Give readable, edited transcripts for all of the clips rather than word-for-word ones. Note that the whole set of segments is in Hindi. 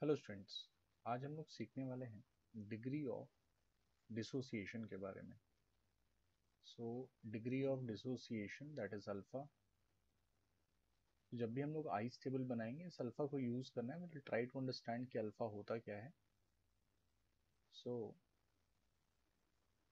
Hello students. आज हम लोग सीखने वाले हैं डिग्री ऑफ डिसोसिएशन के बारे में। So degree of dissociation that is alpha. जब भी हम लोग आइस टेबल बनाएंगे इस अल्फा को यूज करना है, मतलब ट्राई टू अंडरस्टैंड कि अल्फा होता क्या है। So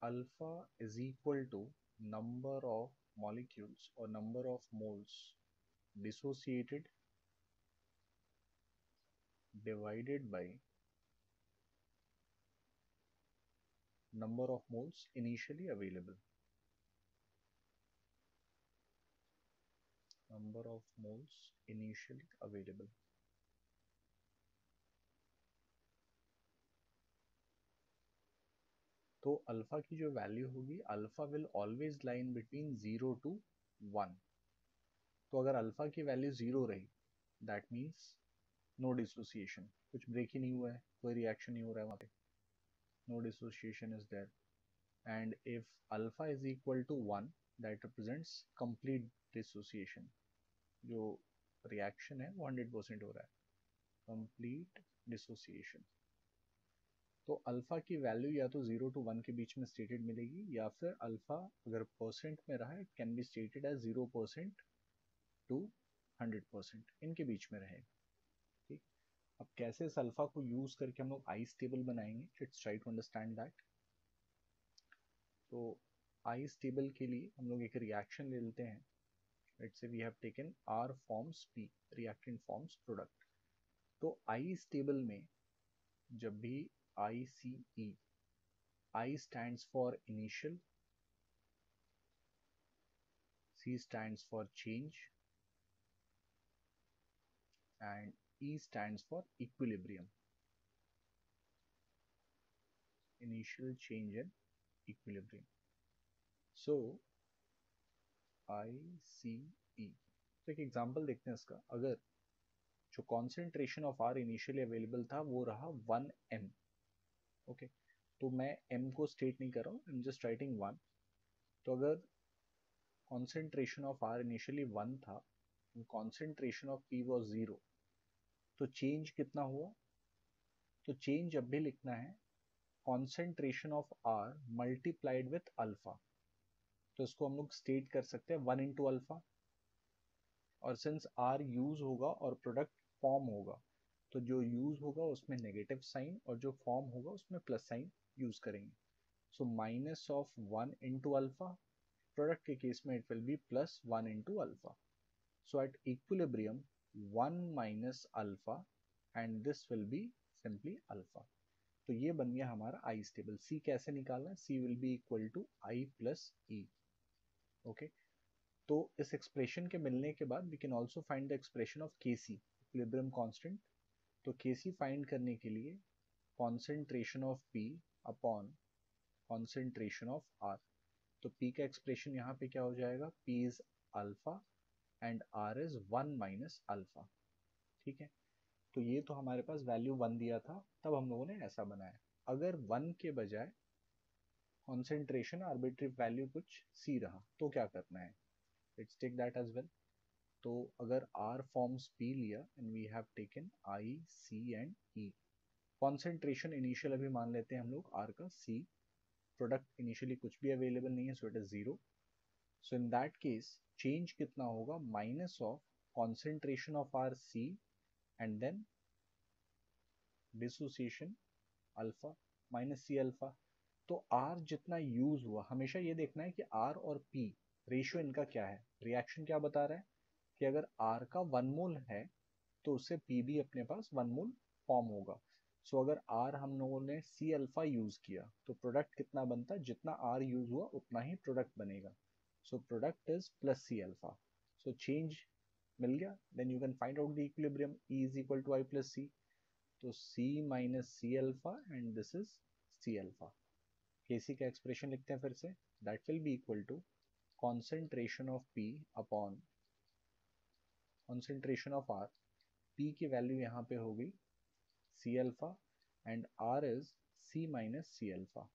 alpha is equal to number of molecules और number of moles dissociated divided by number of moles initially available. Number of moles initially available. तो अल्फा की जो वैल्यू होगी, alpha will always lie between 0 to 1। तो अगर अल्फा की वैल्यू 0 रही, दैट मीन्स नो डिसोसिएशन, कुछ ब्रेक ही नहीं हुआ है, कोई रिएक्शन नहीं हो रहा है वहाँ पे, no dissociation is there. And if alpha is equal to 1, that represents complete dissociation. जो रिएक्शन है वो 100% हो रहा है, कंप्लीट डिसोसिएशन। तो अल्फा की वैल्यू या तो 0 to 1 के बीच में स्टेटेड मिलेगी, या फिर अल्फा अगर परसेंट में रहा है it can be stated as 0% to 100%, इनके बीच में रहेगा। ठीक। अब कैसे इस अल्फा को यूज करके हम लोग आइस टेबल बनाएंगे, let's try to understand that. तो आइस टेबल के लिए हम लोग एक रिएक्शन ले लेते हैं। Let's say we have taken R forms P, reactant forms product. तो आइस टेबल में जब भी ICE, I stands for initial, C stands for change, and E stands for equilibrium. Initial change and equilibrium. So ICE. तो एक एग्जांपल देखते हैं इसका। अगर जो concentration of R initially available था वो रहा 1m, ओके, तो मैं m को स्टेट नहीं कर रहा हूँ, आई एम जस्ट राइटिंग 1। तो अगर कॉन्सेंट्रेशन ऑफ आर इनिशियली 1 था, कॉन्सेंट्रेशन ऑफ p वॉज 0, तो चेंज कितना हुआ? तो चेंज जब भी लिखना है, concentration of R multiplied with alpha, तो इसको हम लोग स्टेट कर सकते हैं 1 into अल्फा। और सिंस आर यूज होगा और प्रोडक्ट फॉर्म होगा, तो जो यूज होगा उसमें नेगेटिव साइन और जो फॉर्म होगा उसमें प्लस साइन यूज करेंगे। So minus of 1 into alpha, product के केस में it will B +1 into alpha. So at equilibrium 1 - alpha and this will be simply alpha. तो ये बन गया हमारा आई स्टेबल। सी कैसे निकालना है? C will be equal to I plus E. Okay, तो इस एक्सप्रेशन के मिलने के बाद we can also find the expression of K C, equilibrium constant. तो के सी फाइंड करने के लिए concentration of P upon concentration of R. तो पी का एक्सप्रेशन यहाँ पे क्या हो जाएगा? P is alpha and R is 1 - alpha. ठीक है, तो ये तो हमारे पास वैल्यू 1 दिया था, तब हम लोगों ने ऐसा बनाया। अगर 1 के बजाय कॉन्सेंट्रेशन आर्बिट्री वैल्यू कुछ सी रहा तो क्या करना है? Let's take that as well. तो अगर R फॉर्म्स P लिया and we have taken I, C and E, concentration initial अभी मान लेते हैं हम लोग R का C, प्रोडक्ट इनिशियली कुछ भी अवेलेबल नहीं है, so it is 0। So in that case change कितना होगा? Minus of concentration of R C and then dissociation alpha -C alpha. तो R जितना यूज हुआ, हमेशा ये देखना है कि R और P रेशियो इनका क्या है। रिएक्शन क्या बता रहा है कि अगर R का 1 मोल है तो उससे P भी अपने पास 1 मोल फॉर्म होगा। सो अगर R हम लोगों ने C अल्फा यूज किया तो प्रोडक्ट कितना बनता है? जितना R यूज हुआ उतना ही प्रोडक्ट बनेगा। So product is +C alpha. So change मिल गया, then you can find out the equilibrium. E is equal to I+C, तो C - C alpha and this is C alpha. Kc का एक्सप्रेशन लिखते हैं फिर से, that will be equal to concentration of P upon concentration of R। P की वैल्यू यहाँ पे हो गई C alpha and R is C - C alpha,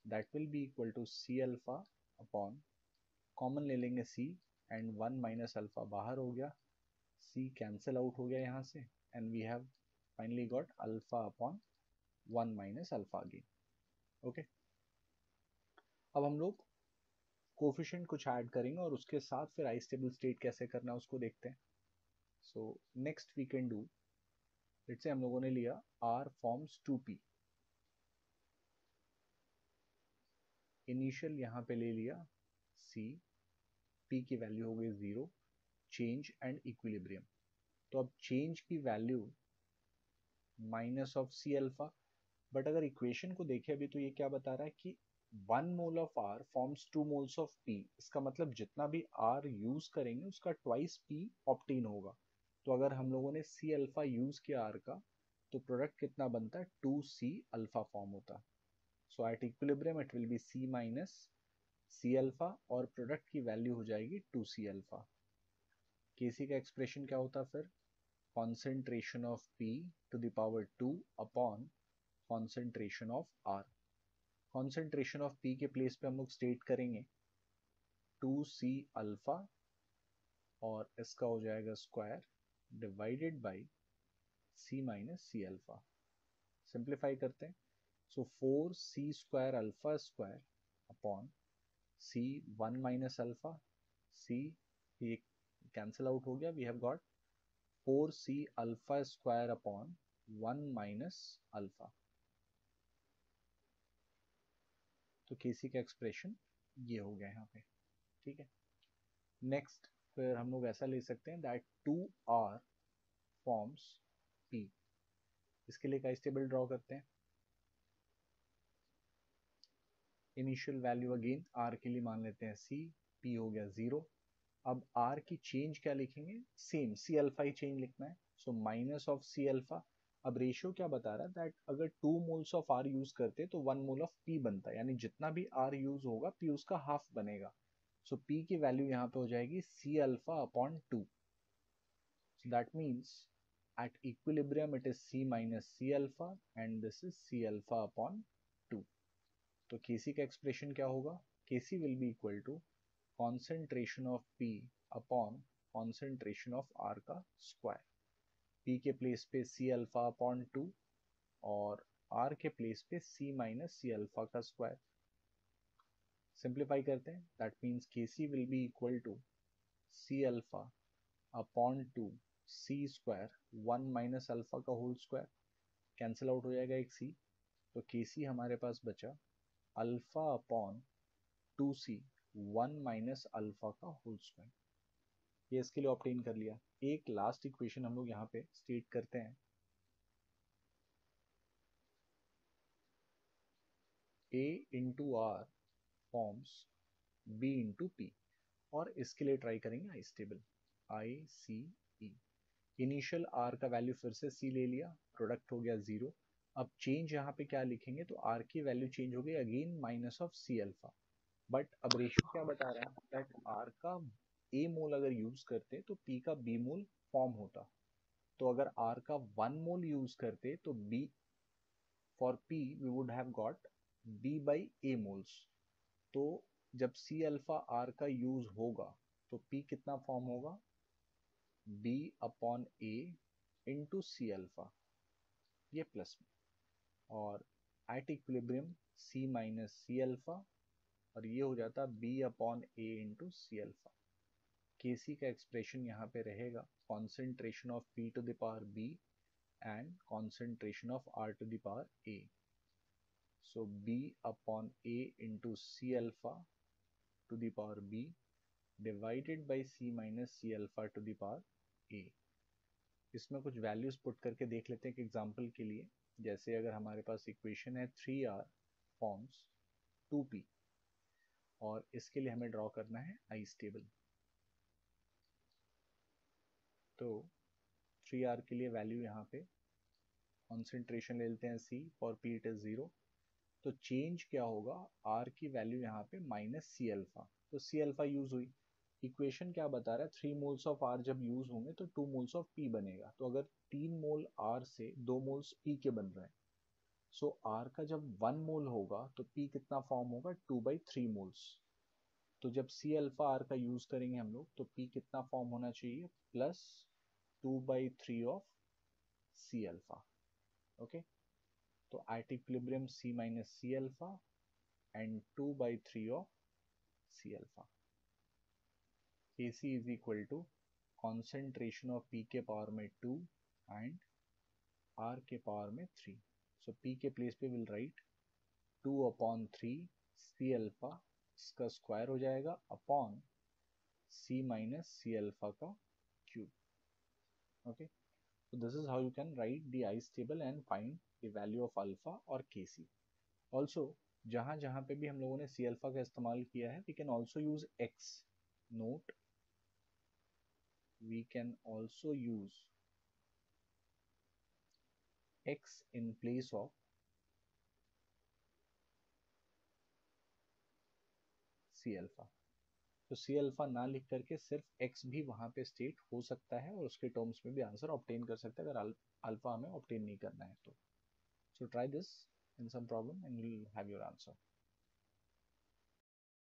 that will be equal to C alpha upon, common ले लेंगे C एंड 1 - अल्फा बाहर हो गया, C कैंसिल आउट हो गया यहाँ से, and we have finally got alpha upon 1 minus alpha again. Okay, अब हम लोग कोफिशिएंट कुछ ऐड करेंगे और उसके साथ फिर आई स्टेबल स्टेट कैसे करना है उसको देखते हैं. So next we can do, let's say हम लोगों ने लिया r फॉर्म्स 2p, इनिशियल यहाँ पे ले लिया c, p की वैल्यू हो गई 0, चेंज एंड इक्विलिब्रियम. तो अब चेंज की value minus of C alpha, but अगर इक्वेशन को देखें अभी तो ये क्या बता रहा है कि 1 mole of R forms 2 moles of P. इसका मतलब जितना भी R यूज करेंगे उसका ट्वाइस P ऑप्टेन होगा. तो अगर हम लोगों ने C अल्फा यूज किया R का, तो प्रोडक्ट कितना बनता है, 2C अल्फा फॉर्म होता. So at equilibrium it will be C minus C alpha और प्रोडक्ट की वैल्यू हो जाएगी 2C अल्फा. केसी का एक्सप्रेशन क्या होता फिर, concentration of P to the power 2 upon concentration of R. concentration of P के प्लेस पे हम लोग स्टेट करेंगे 2C अल्फा और इसका हो जाएगा square divided by C minus C alpha. Simplify करते हैं. So 4C square alpha square upon C 1 minus alpha, C ये कैंसिल आउट हो गया, we have got 4C alpha square upon 1 minus alpha. तो केसी का एक्सप्रेशन ये हो गया यहाँ पे. ठीक है, नेक्स्ट फिर हम लोग ऐसा ले सकते हैं दैट 2R फॉर्म्स P. इसके लिए एक टेबल ड्रॉ करते हैं. इनिशियल वैल्यू अगेन R के लिए मान लेते हैं C, P हो गया 0. अब R की चेंज क्या लिखेंगे, सेम C अल्फा ही चेंज लिखना है. So minus of C alpha. अब रेशियो क्या बता रहा है दैट अगर 2 मोल्स ऑफ R यूज करते तो 1 मोल ऑफ P बनता है, यानी जितना भी R यूज होगा P उसका हाफ बनेगा. सो P की वैल्यू यहाँ पे हो जाएगी C alpha upon 2. So that means at equilibrium it is C minus C alpha and this is C alpha upon 2. तो Kc का एक्सप्रेशन क्या होगा, Kc will be equal to concentration of P upon concentration of R का स्क्वायर. P के प्लेस पे C alpha upon 2 और R के प्लेस पे C minus C alpha का स्क्वायर. सिंप्लीफाई करते हैं. That means Kc will be equal to C alpha upon 2 C square 1 minus alpha का होल स्क्वायर. कैंसिल आउट हो जाएगा एक C. तो Kc हमारे पास बचा alpha upon 2C 1 minus alpha का होल स्क्वायर. ये इसके लिए ऑब्टेन कर लिया. एक लास्ट इक्वेशन हम लोग यहाँ पे स्टेट करते हैं. A into R forms B into P और इसके लिए ट्राई करेंगे ICE table ICE. Initial R का वैल्यू फिर से C ले लिया, प्रोडक्ट हो गया 0. अब चेंज यहाँ पे क्या लिखेंगे, तो R की वैल्यू चेंज हो गई again minus of C alpha. But अब रेशियो क्या बता रहा है दैट R का A मोल अगर यूज करते तो P का B मोल फॉर्म होता. तो अगर R का 1 मोल यूज करते तो B for P we would have got B by A moles. तो जब C अल्फा R का यूज होगा तो P कितना फॉर्म होगा, B upon A into C alpha, ये प्लस में, और at equilibrium C minus C alpha और ये हो जाता B upon A into C alpha. Kc का एक्सप्रेशन यहाँ पे रहेगा concentration of P to the power B and concentration of R to the power A. So B upon A into C alpha to the power B divided by C minus C alpha to the power A. इसमें कुछ वैल्यूज पुट करके देख लेते हैं एक एग्जांपल के लिए. जैसे अगर हमारे पास इक्वेशन है 3R फॉर्म्स 2P और इसके लिए हमें ड्रॉ करना है आइस टेबल. तो 3R के लिए वैल्यू यहाँ पे कॉन्सेंट्रेशन ले लेते हैं C, for P it is 0. तो चेंज क्या होगा, R की वैल्यू यहाँ पे माइनस C अल्फा. तो C अल्फा यूज हुई. इक्वेशन क्या बता रहा है, 3 मोल्स ऑफ R जब यूज होंगे तो 2 मोल्स ऑफ P बनेगा. तो अगर 3 मोल R से 2 मोल्स P के बन रहे हैं, सो R का जब 1 मोल होगा तो P कितना फॉर्म होगा, 2/3 मोल्स. तो जब C अल्फा R का यूज करेंगे हम लोग तो P कितना फॉर्म होना चाहिए, +2/3 ऑफ C alpha. Okay, तो at equilibrium C minus C alpha and 2 by 3 of C alpha. Kc is equal to concentration of P के पावर में 2 and R के पावर में 3. So P के प्लेस पे विल राइट 2/3 C अल्फा, इसका स्क्वायर हो जाएगा upon C minus C alpha का cube. Okay, so this is how you can write the ice table and find the value of alpha or Kc. Also जहाँ जहाँ पे भी हम लोगों ने C अल्फा का इस्तेमाल किया है, we can also use X. Note, we can also use X in place of C alpha. तो सी अल्फा ना लिख करके सिर्फ एक्स भी वहां पे स्टेट हो सकता है और उसके टर्म्स में भी आंसर ऑब्टेन कर सकते हैं अगर अल्फा हमें ऑब्टेन नहीं करना है तो. So try this in some problem and you will have your answer.